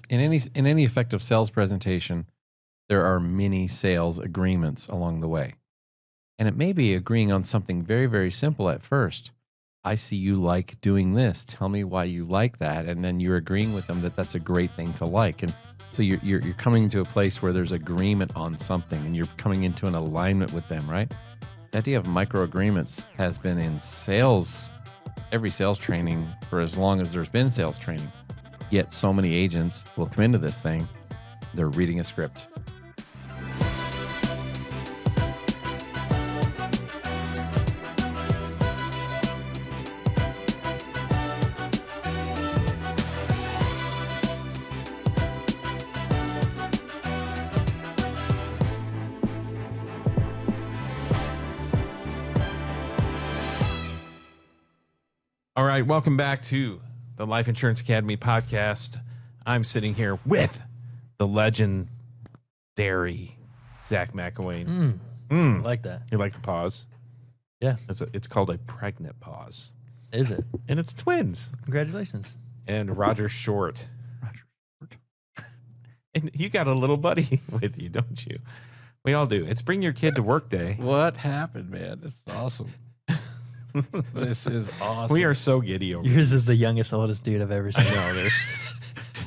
In any effective sales presentation, there are many sales agreements along the way. And it may be agreeing on something very, very simple at first. I see you like doing this. Tell me why you like that. And then you're agreeing with them that that's a great thing to like. And so you're coming to a place where there's agreement on something and you're coming into an alignment with them, right? The idea of micro agreements has been in sales, every sales training for as long as there's been sales training. Yet so many agents will come into this thing, they're reading a script. All right, welcome back to the Life Insurance Academy podcast. I'm sitting here with the legendary Zach McElwain. I like that. You like the pause? Yeah. It's called a pregnant pause. Is it? And it's twins. Congratulations. And Roger Short. And you got a little buddy with you, don't you? We all do. It's Bring Your Kid to Work Day. What happened, man? This is awesome. This is awesome. We are so giddy over Yours this. is the youngest, oldest dude I've ever seen. I know this.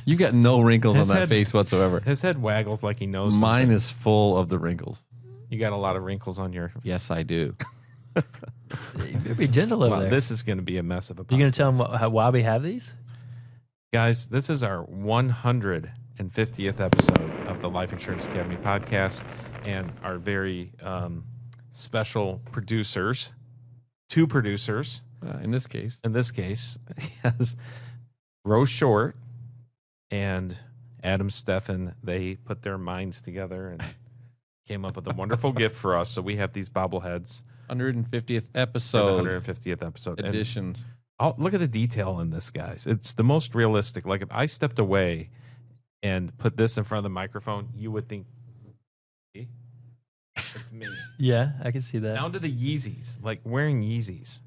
You got no wrinkles on His that head- face whatsoever. His head waggles like he knows Mine something. is full of the wrinkles. You got a lot of wrinkles on your... Yes, I do. Be gentle over Wow, there. this is going to be a mess of a podcast. You going to tell them why we have these? Guys, this is our 150th episode of the Life Insurance Academy podcast, and our very special producers, two producers, In this case. in this case, yes, Rose Short and Adam Steffen. They put their minds together and came up with a wonderful gift for us. So we have these bobbleheads 150th for the episode 150th episode. And editions. look at the detail in this, guys. It's the most realistic. Like if I stepped away and put this in front of the microphone, you would think, "See? It's me." Yeah, I can see that. Down to the Yeezys, like wearing Yeezys.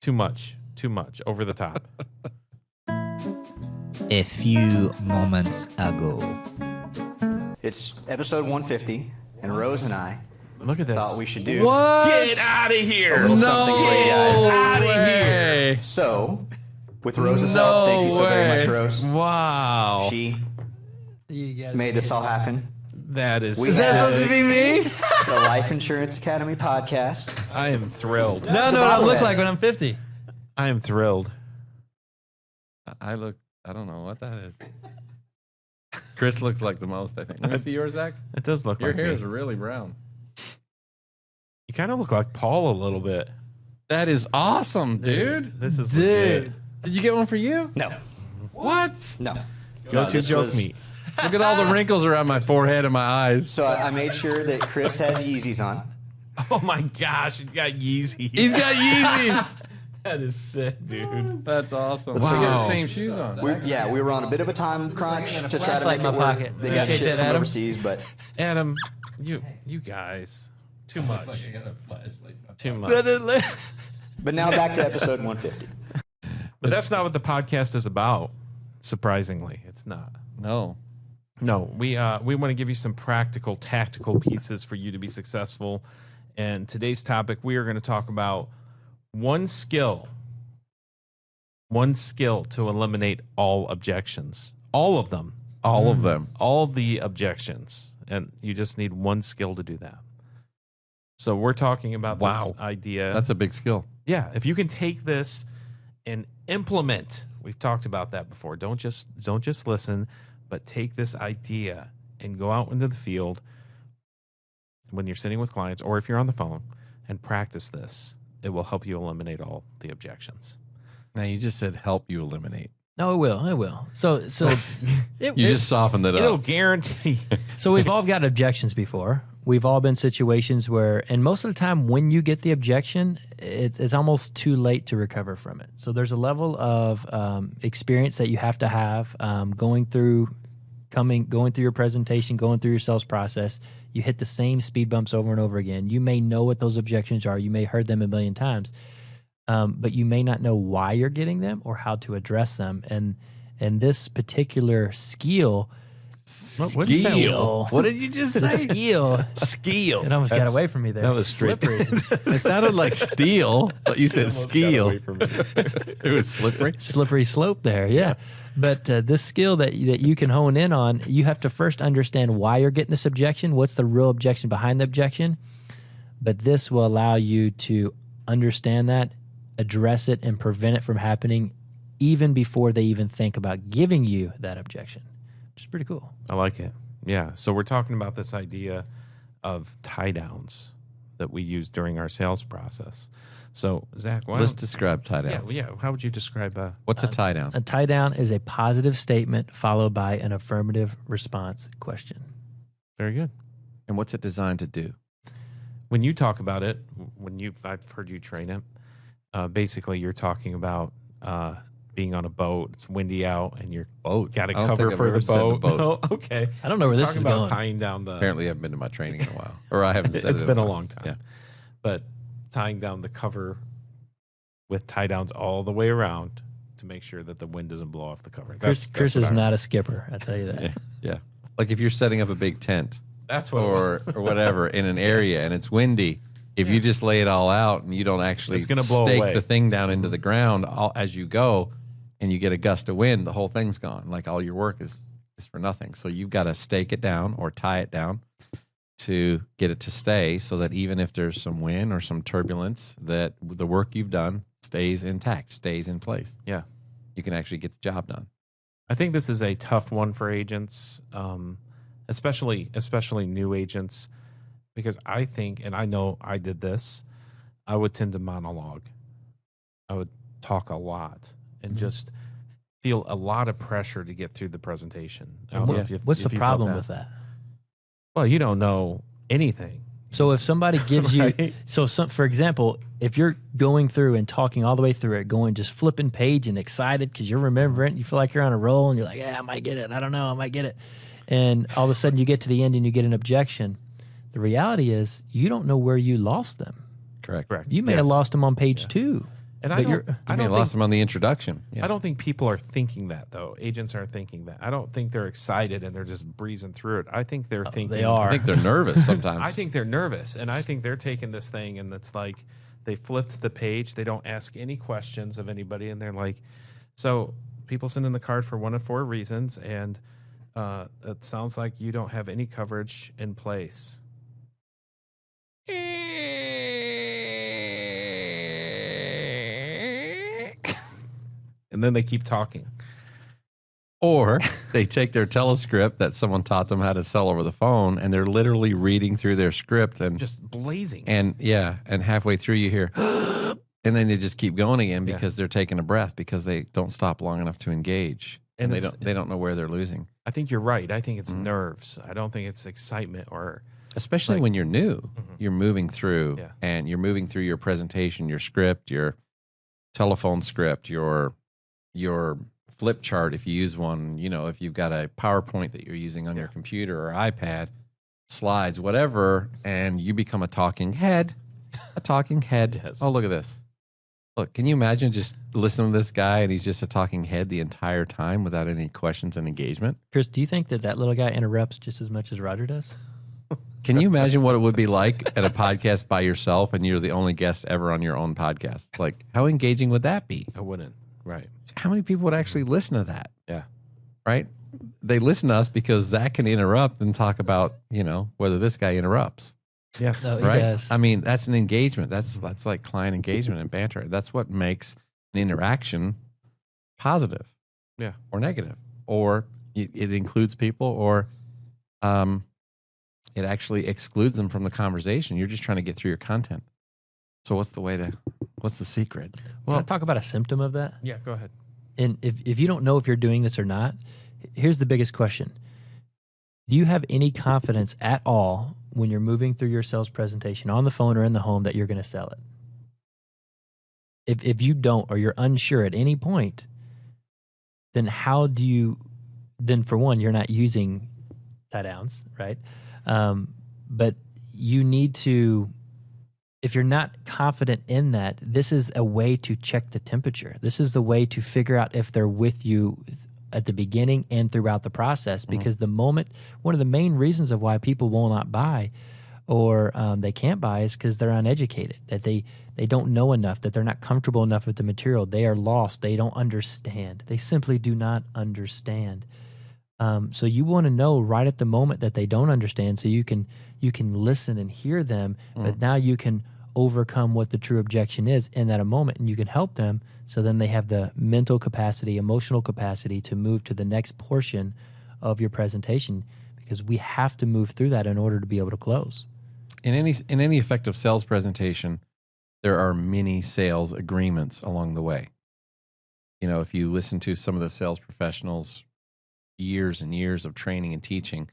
Too much, over the top. A few moments ago. It's episode 150, and Rose and I Look at this. thought we should do What? Get out of here! a little something for you guys. Out of here! So, with Rose's help, thank you so very much, Rose. Wow, She You gotta made this all happen. that is. Is that supposed to be me? The Life Insurance Academy podcast. I am thrilled. No, what I look like when I'm 50. I am thrilled. I don't know what that is. Chris looks like the most, I think. Let me see yours, Zach. It does look Your like hair me. is really brown. You kind of look like Paul a little bit. That is awesome, dude. This is Dude. legit. Did you get one for you? No, What? no. Go No, to this joke was- meet. Look at all the wrinkles around my forehead and my eyes. So I made sure that Chris has Yeezys on. Oh my gosh, you got Yeezys. He's got Yeezys. That is sick, dude. That's awesome. Wow. We got the same shoes on. We were on a bit of a time crunch to try to flashlight make in it my work. pocket. They got Appreciate shit that, from Adam. overseas, but Adam, you guys, too much. Too much. but now back to episode 150. But that's not what the podcast is about. Surprisingly, it's not. No. No, we want to give you some practical, tactical pieces for you to be successful. And today's topic, we are going to talk about one skill to eliminate all objections, all of them, All of them. all the objections, and you just need one skill to do that. So we're talking about Wow. this idea. That's a big skill. Yeah, if you can take this and implement, we've talked about that before. Don't just listen, but take this idea and go out into the field when you're sitting with clients or if you're on the phone and practice this. It will help you eliminate all the objections. Now, you just said help you eliminate. No, it will. So You just softened it It'll up. guarantee. So we've all got objections before. We've all been situations where, and most of the time when you get the objection, it's almost too late to recover from it. So there's a level of experience that you have to have going through your presentation, going through your sales process. You hit the same speed bumps over and over again. You may know what those objections are. You may heard them a million times, but you may not know why you're getting them or how to address them. And And this particular skill, What is that? Skill. What did you just the say? skill, Skill. it almost got away from me there. That was straight. slippery. It sounded like steel, but you said skill. Away from me. It was slippery. Slippery slope there, yeah. But this skill that you can hone in on, you have to first understand why you're getting this objection. What's the real objection behind the objection? But this will allow you to understand that, address it, and prevent it from happening even before they even think about giving you that objection, which is pretty cool. I like it. Yeah. So we're talking about this idea of tie downs that we use during our sales process. So Zach, why Let's don't- describe tie downs. yeah. How would you describe What's a tie down? A tie down is a positive statement followed by an affirmative response question. very good. And what's it designed to do? When you talk about it, I've heard you train it. Basically, you're talking about being on a boat. It's windy out, and you're Boat. got a I don't cover think I've for ever the sat in a boat. boat. No? Okay. I don't know where this Talking is about going. tying down the. Apparently, I haven't been to my training in a while, or I haven't said it. It's in been a while. long time. Yeah. But tying down the cover with tie downs all the way around to make sure that the wind doesn't blow off the cover. Chris what is I- not a skipper, I tell you that. Yeah. Yeah. Like if you're setting up a big tent That's what. or whatever in an area and it's windy, if you just lay it all out and you don't actually It's gonna blow stake away. the thing down into the ground as you go, and you get a gust of wind, the whole thing's gone. Like all your work is for nothing. So you've got to stake it down or tie it down to get it to stay, so that even if there's some wind or some turbulence, that the work you've done stays intact, stays in place. Yeah. You can actually get the job done. I think this is a tough one for agents, especially new agents, because I think, and I know I did this, I would tend to monologue. I would talk a lot and just feel a lot of pressure to get through the presentation. I don't know if you- What's if the you felt problem with that? Well, you don't know anything. So if somebody gives you, Right. for example, if you're going through and talking all the way through it, going just flipping page and excited because you're remembering, you feel like you're on a roll and you're like, yeah, I might get it. I don't know, I might get it. And all of a sudden you get to the end and you get an objection. The reality is you don't know where you lost them. Correct. Correct. You may have Yes. lost them on page 2. And but I you're- don't, I You may don't have lost think, them on the introduction. Yeah. I don't think people are thinking that though. Agents aren't thinking that. I don't think they're excited and they're just breezing through it. I think they're thinking they are. I think they're nervous sometimes. I think they're nervous, and I think they're taking this thing, and it's like they flipped the page. They don't ask any questions of anybody, and they're like, so people send in the card for one of 4 reasons, and it sounds like you don't have any coverage in place. And then they keep talking. Or they take their telescript that someone taught them how to sell over the phone, and they're literally reading through their script, and Just blazing. and halfway through you hear, and then they just keep going again Yeah. because they're taking a breath because they don't stop long enough to engage, And and it's- they don't know where they're losing. I think you're right. I think it's Mm-hmm. nerves. I don't think it's excitement or Especially Like- when you're new, you're moving through, Yeah. and you're moving through your presentation, your script, your telephone script, your flip chart if you use one. You know, if you've got a PowerPoint that you're using on your computer or iPad, slides, whatever, and you become a talking head. Yes. Oh, look at this. Look, can you imagine just listening to this guy and he's just a talking head the entire time without any questions and engagement? Chris, do you think that little guy interrupts just as much as Roger does? Can you imagine what it would be like at a podcast by yourself and you're the only guest ever on your own podcast? Like, how engaging would that be? I wouldn't. Right. How many people would actually listen to that? Yeah. Right? They listen to us because Zach can interrupt and talk about, whether this guy interrupts. Yes. No, he Right? does. I mean, that's an engagement. That's like client engagement and banter. That's what makes an interaction positive. Yeah. Or negative. Or it includes people, or it actually excludes them from the conversation. You're just trying to get through your content. So what's the secret? Can I talk about a symptom of that? Yeah, go ahead. And if you don't know if you're doing this or not, here's the biggest question. Do you have any confidence at all when you're moving through your sales presentation on the phone or in the home that you're going to sell it? If you don't, or you're unsure at any point, then then for one, you're not using tie downs, right? But you need to, if you're not confident in that, this is a way to check the temperature. This is the way to figure out if they're with you at the beginning and throughout the process, because one of the main reasons of why people will not buy or they can't buy is because they're uneducated, that they don't know enough, that they're not comfortable enough with the material. They are lost. They don't understand. They simply do not understand. So you want to know right at the moment that they don't understand, so you can listen and hear them, but now you can overcome what the true objection is in that moment, and you can help them, so then they have the mental capacity, emotional capacity to move to the next portion of your presentation, because we have to move through that in order to be able to close. In any effective sales presentation, there are many sales agreements along the way. If you listen to some of the sales professionals, years and years of training and teaching,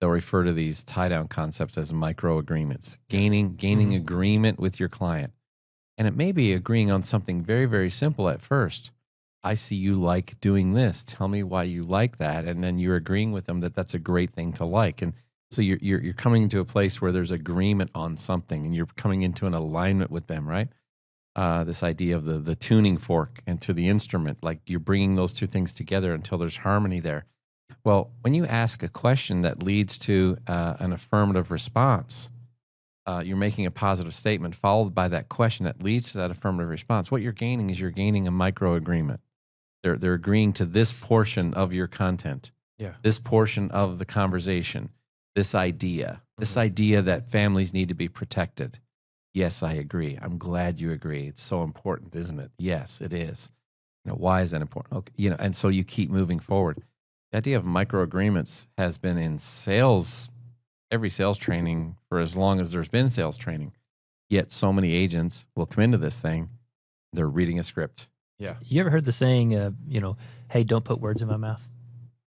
they'll refer to these tie-down concepts as micro agreements, gaining agreement with your client. And it may be agreeing on something very, very simple at first. I see you like doing this. Tell me why you like that. And then you're agreeing with them that that's a great thing to like. And so you're coming into a place where there's agreement on something, and you're coming into an alignment with them, right? This idea of the tuning fork and to the instrument, like you're bringing those two things together until there's harmony there. Well, when you ask a question that leads to an affirmative response, you're making a positive statement followed by that question that leads to that affirmative response. What you're gaining is you're gaining a micro agreement. They're agreeing to this portion of your content, this portion of the conversation, this idea that families need to be protected. Yes, I agree. I'm glad you agree. It's so important, isn't it? Yes, it is. Why is that important? Okay, and so you keep moving forward. The idea of micro agreements has been in sales, every sales training for as long as there's been sales training. Yet so many agents will come into this thing, they're reading a script. Yeah. You ever heard the saying, hey, don't put words in my mouth?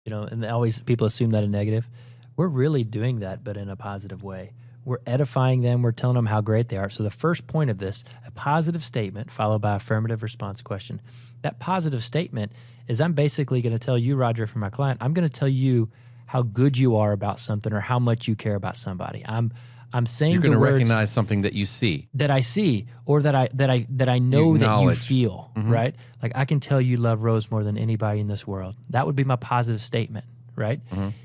And always people assume that a negative. We're really doing that, but in a positive way. We're edifying them. We're telling them how great they are. So the first point of this, a positive statement followed by affirmative response question. That positive statement is I'm basically going to tell you, Roger, for my client, I'm going to tell you how good you are about something or how much you care about somebody. I'm saying you're going to words recognize something that you see, that I see, or that I know that you feel, right? Like I can tell you love Rose more than anybody in this world. That would be my positive statement, right?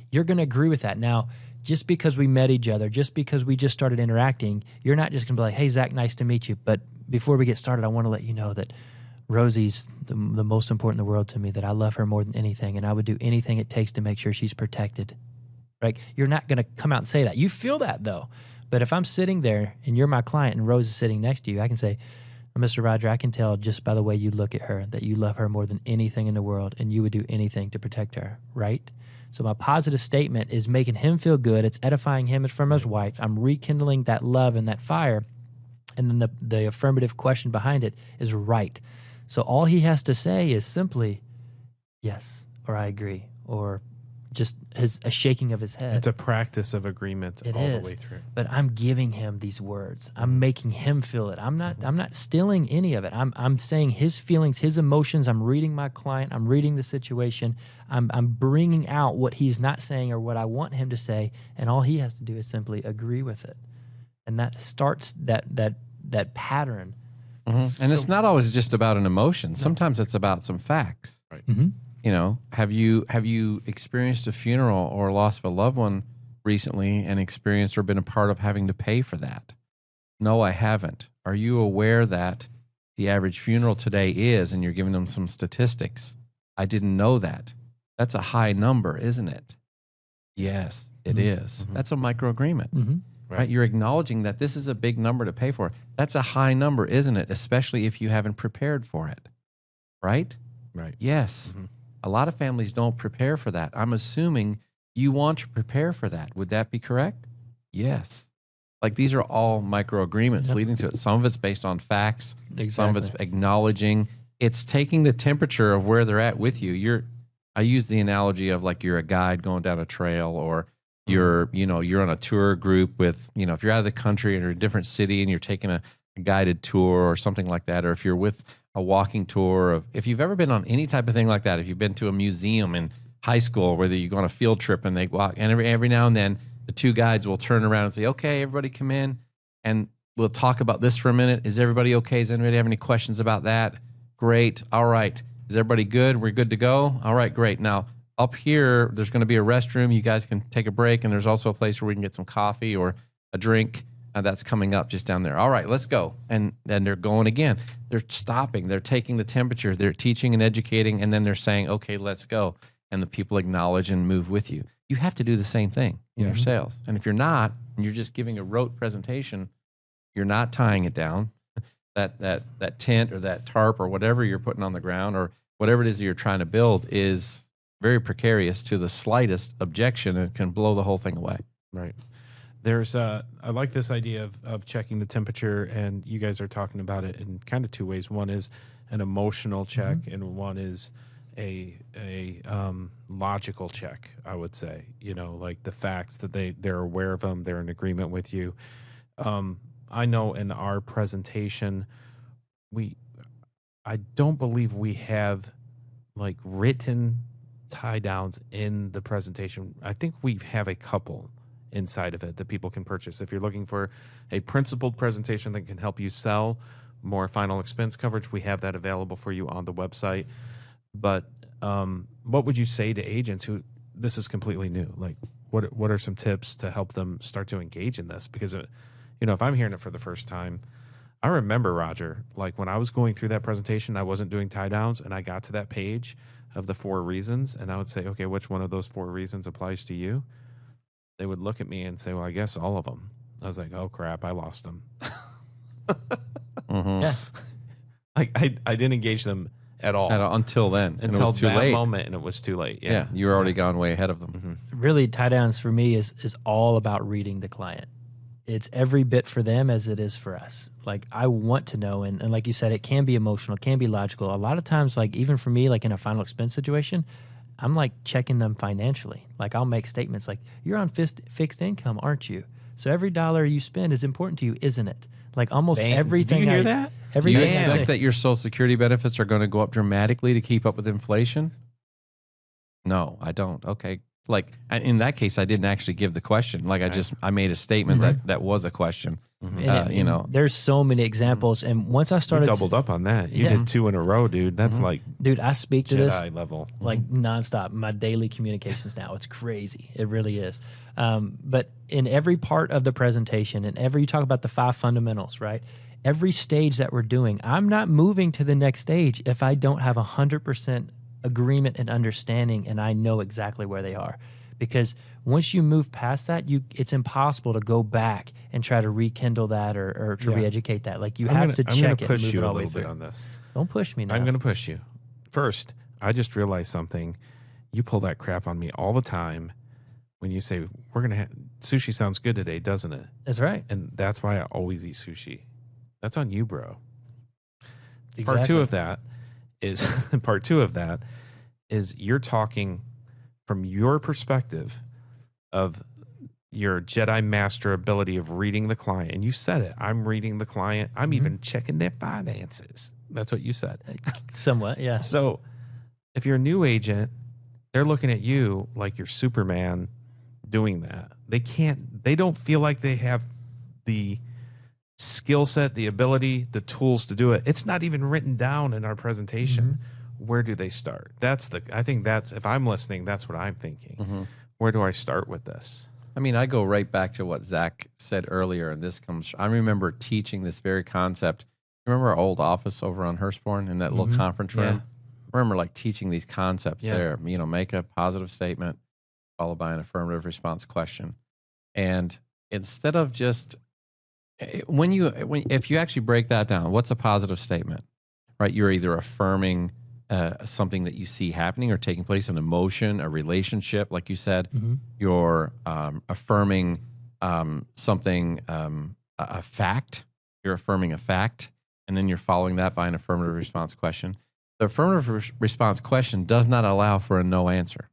You're going to agree with that. Now, just because we met each other, just because we just started interacting, you're not just going to be like, hey, Zach, nice to meet you. But before we get started, I want to let you know that Rosie's the most important in the world to me, that I love her more than anything, and I would do anything it takes to make sure she's protected. Right? You're not going to come out and say that. You feel that, though. But if I'm sitting there and you're my client and Rose is sitting next to you, I can say, Mr. Roger, I can tell just by the way you look at her that you love her more than anything in the world, and you would do anything to protect her, right? So my positive statement is making him feel good. It's edifying him from his wife. I'm rekindling that love and that fire. And then the affirmative question behind it is right. So all he has to say is simply yes, or I agree, or just a shaking of his head. It's a practice of agreement the way through. But I'm giving him these words. I'm making him feel it. I'm not stealing any of it. I'm saying his feelings, his emotions. I'm reading my client. I'm reading the situation. I'm bringing out what he's not saying or what I want him to say, and all he has to do is simply agree with it. And that starts that pattern. And it's not always just about an emotion. Sometimes it's about some facts. Right. Have you experienced a funeral or loss of a loved one recently and experienced or been a part of having to pay for that? No, I haven't. Are you aware that the average funeral today is, and you're giving them some statistics? I didn't know that. That's a high number, isn't it? Yes, it is. That's a micro agreement. Right? You're acknowledging that this is a big number to pay for. That's a high number, isn't it? Especially if you haven't prepared for it. Right? Right. Yes. A lot of families don't prepare for that. I'm assuming you want to prepare for that. Would that be correct? Yes. Like these are all micro agreements leading to it. Some of it's based on facts. Some of it's acknowledging. It's taking the temperature of where they're at with you. I use the analogy of like you're a guide going down a trail, or you're on a tour group with, if you're out of the country and you're in a different city and you're taking a guided tour or something like that, or if you're with a walking tour if you've ever been on any type of thing like that, if you've been to a museum in high school, whether you go on a field trip and they walk, and every now and then the two guides will turn around and say, okay, everybody come in and we'll talk about this for a minute. Is everybody okay? Does anybody have any questions about that? Great. All right. Is everybody good? We're good to go? All right, great. Now, up here, there's going to be a restroom. You guys can take a break, and there's also a place where we can get some coffee or a drink. That's coming up just down there. All right, let's go. And then they're going again. They're stopping. They're taking the temperature. They're teaching and educating, and then they're saying, okay, let's go. And the people acknowledge and move with you. You have to do the same thing in your sales. And if you're not, and you're just giving a rote presentation, you're not tying it down. That tent or that tarp or whatever you're putting on the ground or whatever it is that you're trying to build is very precarious to the slightest objection and can blow the whole thing away. Right. There's I like this idea of checking the temperature, and you guys are talking about it in kind of two ways. One is an emotional check, and one is a logical check, I would say. Like the facts that they're aware of them, they're in agreement with you. I know in our presentation, I don't believe we have like written tie downs in the presentation. I think we have a couple inside of it that people can purchase. If you're looking for a principled presentation that can help you sell more final expense coverage, we have that available for you on the website. But what would you say to agents who this is completely new? Like, what are some tips to help them start to engage in this? Because if I'm hearing it for the first time, I remember, Roger, like when I was going through that presentation, I wasn't doing tie downs, and I got to that page of the 4 reasons, and I would say, okay, which one of those 4 reasons applies to you? They would look at me and say, well, I guess all of them. I was like, oh crap, I lost them. Yeah. I didn't engage them at all. Until then. And Until it was too that late. moment, and it was too late. Yeah, you were already gone way ahead of them. Really, tie downs for me is all about reading the client. It's every bit for them as it is for us. Like, I want to know, and like you said, it can be emotional, can be logical. A lot of times, like even for me, like in a final expense situation, I'm like checking them financially. Like I'll make statements like, you're on fixed income, aren't you? So every dollar you spend is important to you, isn't it? Like almost everything. Do you hear that? Do you Everything I expect say. that your Social Security benefits are going to go up dramatically to keep up with inflation? No, I don't. Okay. Like in that case, I didn't actually give the question. Like I made a statement that was a question. And there's so many examples. And once I You started, doubled up on that. You Yeah. did 2 in a row, dude. That's like dude, I speak to this Jedi level. like nonstop. My daily communications now, it's crazy. It really is. But in every part of the presentation, and you talk about the 5 fundamentals, right? Every stage that we're doing, I'm not moving to the next stage if I don't have 100% agreement and understanding, and I know exactly where they are. Because once you move past that, it's impossible to go back and try to rekindle that or to re-educate that. Like you have to I'm check gonna it push and move you it a all the way little bit through. on this. Don't push me now. I'm going to push you. First, I just realized something. You pull that crap on me all the time when you say, we're going to have sushi sounds good today, doesn't it? That's right. And that's why I always eat sushi. That's on you, bro. Exactly. Part two of that is you're talking from your perspective of your Jedi master ability of reading the client. And you said it. I'm reading the client. I'm even checking their finances. That's what you said. Somewhat, yeah. So if you're a new agent, they're looking at you like you're Superman doing that. They don't feel like they have the skill set, the ability, the tools to do it. It's not even written down in our presentation. Where do they start? I think if I'm listening, that's what I'm thinking. Where do I start with this? I mean, I go right back to what Zach said earlier, and I remember teaching this very concept. Remember our old office over on Hurstbourne in that little conference room? I remember like teaching these concepts there. Make a positive statement followed by an affirmative response question. And instead of just if you actually break that down, what's a positive statement? Right? You're either affirming something that you see happening or taking place, an emotion, a relationship, like you said. You're affirming something, a fact. You're affirming a fact, and then you're following that by an affirmative response question. The affirmative response question does not allow for a no answer.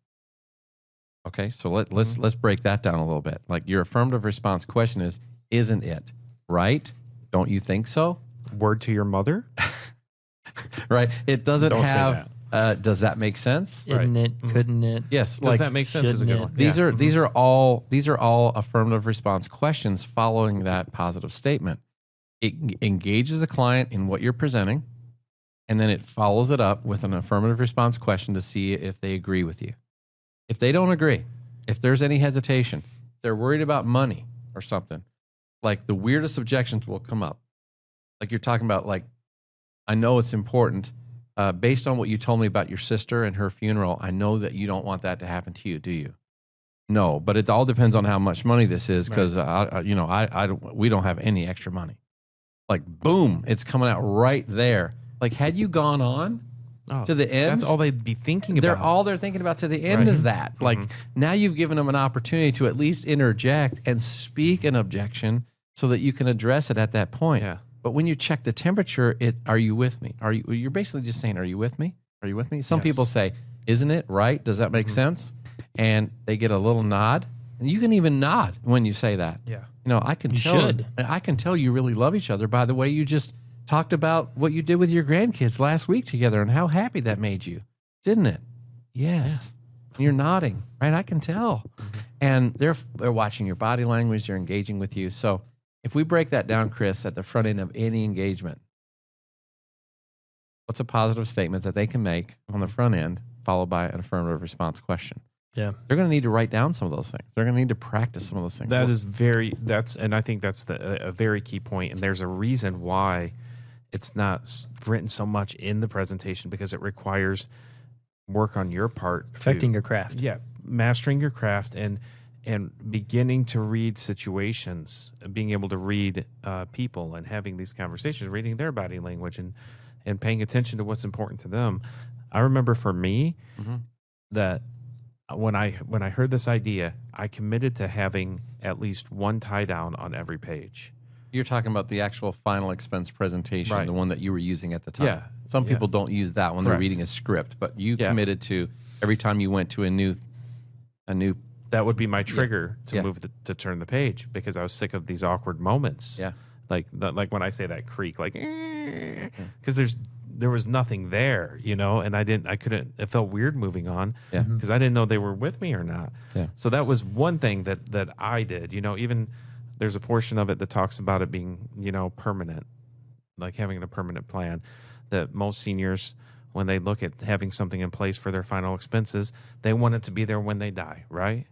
Okay, so let's break that down a little bit. Like your affirmative response question is, isn't it right? Don't you think so? Word to your mother? Right. It doesn't Don't say have. Does that make sense? Isn't it? Couldn't it? Yes. Does that make sense? Is a good shouldn't one. These are all affirmative response questions following that positive statement. It engages the client in what you're presenting. And then it follows it up with an affirmative response question to see if they agree with you. If they don't agree, if there's any hesitation, they're worried about money or something, like the weirdest objections will come up. Like you're talking about, like, I know it's important. Based on what you told me about your sister and her funeral, I know that you don't want that to happen to you, do you? No, but it all depends on how much money this is, because we don't have any extra money. Like, boom, it's coming out right there. Like, had you gone on to the end, that's all they'd be thinking about. They're thinking about to the end is that. Like, now you've given them an opportunity to at least interject and speak an objection so that you can address it at that point. Yeah. But when you check the temperature, are you with me? You're basically just saying, are you with me? Are you with me? Some people say, isn't it right? Does that make sense? And they get a little nod. And you can even nod when you say that. Yeah. You know, I can tell you really love each other by the way you just talked about what you did with your grandkids last week together and how happy that made you. Didn't it? Yes. And you're nodding, right? I can tell. And they're watching your body language, they're engaging with you. So if we break that down, Chris, at the front end of any engagement, what's a positive statement that they can make on the front end, followed by an affirmative response question? Yeah. They're going to need to write down some of those things. They're going to need to practice some of those things. And I think that's a very key point. And there's a reason why it's not written so much in the presentation, because it requires work on your part. Perfecting your craft. Yeah. Mastering your craft and beginning to read situations, being able to read people and having these conversations, reading their body language and paying attention to what's important to them. I remember for me that when I heard this idea, I committed to having at least one tie down on every page. You're talking about the actual final expense presentation, Right. the one that you were using at the time. Yeah. Some people don't use that when they're Correct. reading a script, but you committed to every time you went to a new that would be my trigger Yeah. to to turn the page, because I was sick of these awkward moments. Yeah. Like when I say that creak, like, because there was nothing there, and it felt weird moving on because I didn't know they were with me or not. Yeah. So that was one thing that I did, even there's a portion of it that talks about it being, permanent, like having a permanent plan, that most seniors, when they look at having something in place for their final expenses, they want it to be there when they die, right?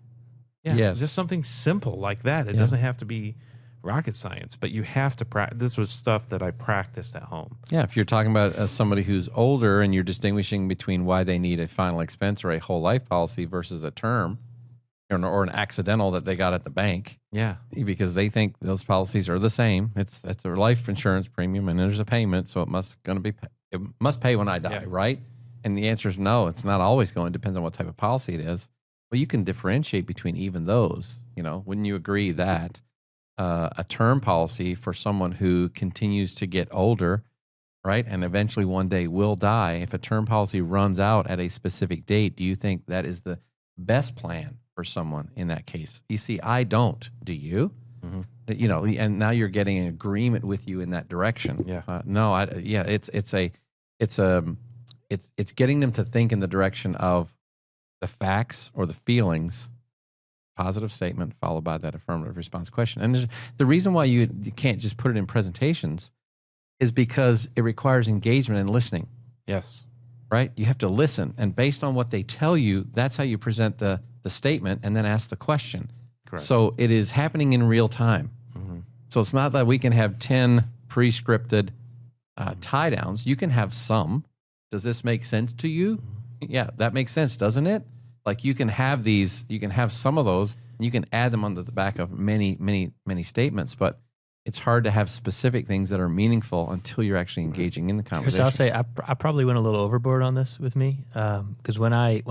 Yeah. Yes. Just something simple like that. It doesn't have to be rocket science, but you have to practice. This was stuff that I practiced at home. Yeah, if you're talking about somebody who's older and you're distinguishing between why they need a final expense or a whole life policy versus a term or an accidental that they got at the bank, Yeah. because they think those policies are the same. It's a life insurance premium and there's a payment, so it must pay when I die, right? And the answer is no. It's not always going. It depends on what type of policy it is. Well, you can differentiate between even those. Wouldn't you agree that a term policy for someone who continues to get older, right, and eventually one day will die, if a term policy runs out at a specific date, do you think that is the best plan for someone in that case? You see, I don't. Do you? Mm-hmm. And now you're getting an agreement with you in that direction. Yeah. It's getting them to think in the direction of the facts or the feelings. Positive statement followed by that affirmative response question. And the reason why you can't just put it in presentations is because it requires engagement and listening. Yes. Right? You have to listen. And based on what they tell you, that's how you present the statement and then ask the question. Correct. So it is happening in real time. Mm-hmm. So it's not that we can have 10 pre-scripted tie downs. You can have some. Does this make sense to you? Mm-hmm. Yeah, that makes sense, doesn't it? Like you can have some of those, and you can add them on the back of many, many, many statements, but it's hard to have specific things that are meaningful until you're actually engaging in the conversation. I'll say I probably went a little overboard on this with me, because when I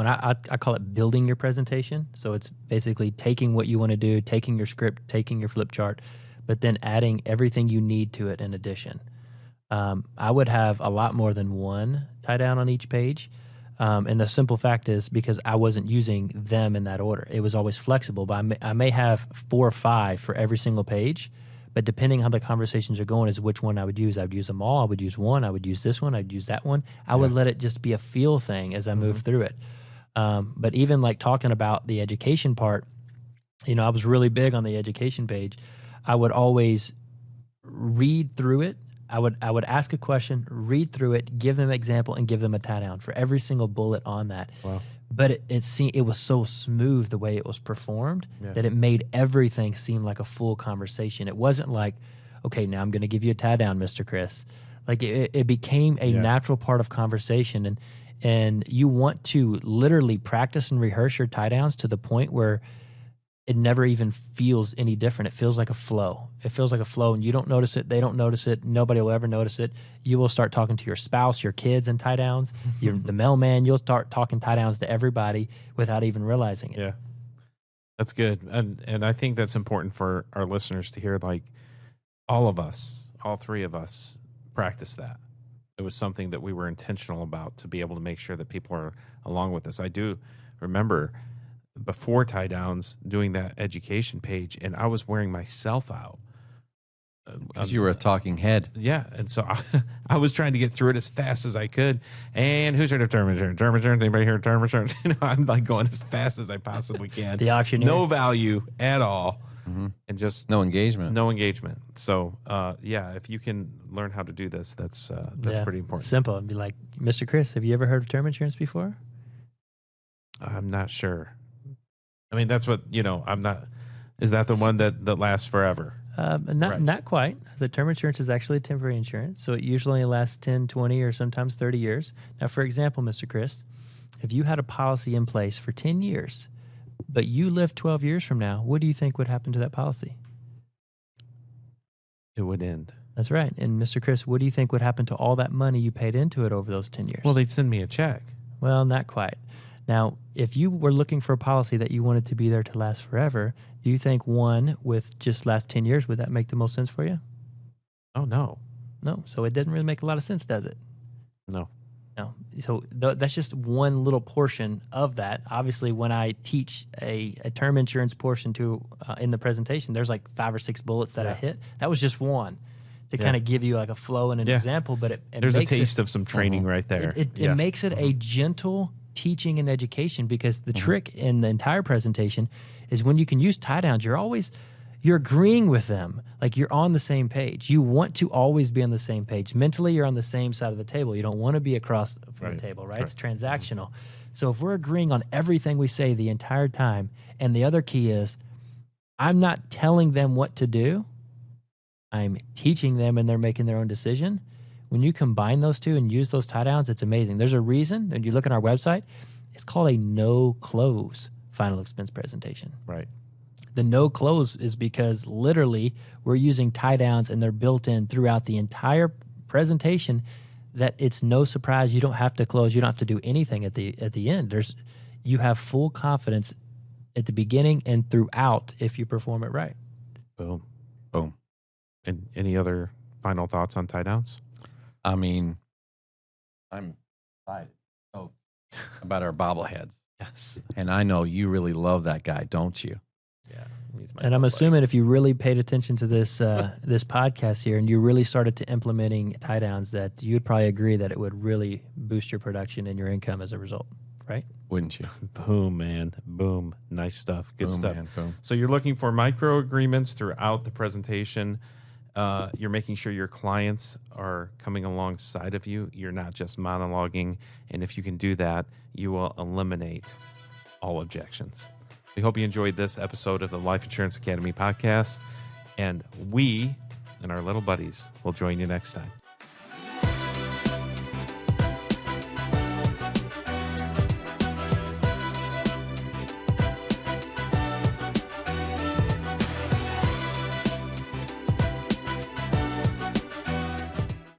call it building your presentation. So it's basically taking what you want to do, taking your script, taking your flip chart, but then adding everything you need to it in addition. I would have a lot more than one tie down on each page. And the simple fact is because I wasn't using them in that order. It was always flexible, but I may have 4 or 5 for every single page. But depending how the conversations are going is which one I would use. I would use them all. I would use one. I would use this one. I'd use that one. I would let it just be a feel thing as I move through it. But even like talking about the education part, I was really big on the education page. I would always read through it I would ask a question, read through it, give them an example, and give them a tie down for every single bullet on that. Wow. But it was so smooth the way it was performed Yeah. that it made everything seem like a full conversation. It wasn't like, okay, now I'm going to give you a tie down, Mr. Chris. Like it became a natural part of conversation, and you want to literally practice and rehearse your tie downs to the point where it never even feels any different. It feels like a flow. It feels like a flow, and you don't notice it. They don't notice it. Nobody will ever notice it. You will start talking to your spouse, your kids in tie downs. You're the mailman. You'll start talking tie downs to everybody without even realizing it. Yeah, that's good, and I think that's important for our listeners to hear. Like all of us, all three of us, practice that. It was something that we were intentional about to be able to make sure that people are along with us. I do remember before tie downs doing that education page, and I was wearing myself out Because you were a talking head. Yeah, and so I was trying to get through it as fast as I could. And who's here to term insurance? Term insurance? Anybody here to term insurance? I'm like going as fast as I possibly can. The auctioneer. No value at all, and just No engagement. no engagement. So if you can learn how to do this, that's pretty important. Simple. And be like, Mr. Chris, have you ever heard of term insurance before? I'm not sure. I mean, that's what I'm not. Is that the one that lasts forever? Not quite. So term insurance is actually temporary insurance. So it usually only lasts 10, 20, or sometimes 30 years. Now, for example, Mr. Chris, if you had a policy in place for 10 years, but you live 12 years from now, what do you think would happen to that policy? It would end. That's right. And Mr. Chris, what do you think would happen to all that money you paid into it over those 10 years? Well, they'd send me a check. Well, not quite. Now, if you were looking for a policy that you wanted to be there to last forever, do you think one with just last 10 years, would that make the most sense for you? Oh, no. No. So it didn't really make a lot of sense, does it? No. No. So that's just one little portion of that. Obviously, when I teach a term insurance portion to in the presentation, there's like 5 or 6 bullets that I hit. That was just one to kind of give you like a flow and an example. But there's makes a taste of some training right there. It makes it a gentle teaching and education, because the trick in the entire presentation is when you can use tie downs, you're agreeing with them. Like you're on the same page. You want to always be on the same page. Mentally, you're on the same side of the table. You don't want to be across from the table, right? It's transactional. So if we're agreeing on everything we say the entire time, and the other key is I'm not telling them what to do, I'm teaching them and they're making their own decision. When you combine those two and use those tie downs, it's amazing. There's a reason, and you look at our website, it's called a no-close final expense presentation. Right. The no-close is because literally we're using tie downs, and they're built in throughout the entire presentation, that it's no surprise. You don't have to close. You don't have to do anything at the end. You have full confidence at the beginning and throughout if you perform it right. Boom. Boom. And any other final thoughts on tie downs? I mean, I'm excited about our bobbleheads. Yes. And I know you really love that guy, don't you? Yeah. And I'm assuming if you really paid attention to this this podcast here, and you really started to implementing tie downs, that you'd probably agree that it would really boost your production and your income as a result, right? Wouldn't you? Boom, man. Boom. Nice stuff. Good Boom, stuff. man. Boom. So you're looking for micro agreements throughout the presentation. You're making sure your clients are coming alongside of you. You're not just monologuing. And if you can do that, you will eliminate all objections. We hope you enjoyed this episode of the Life Insurance Academy podcast. And we and our little buddies will join you next time.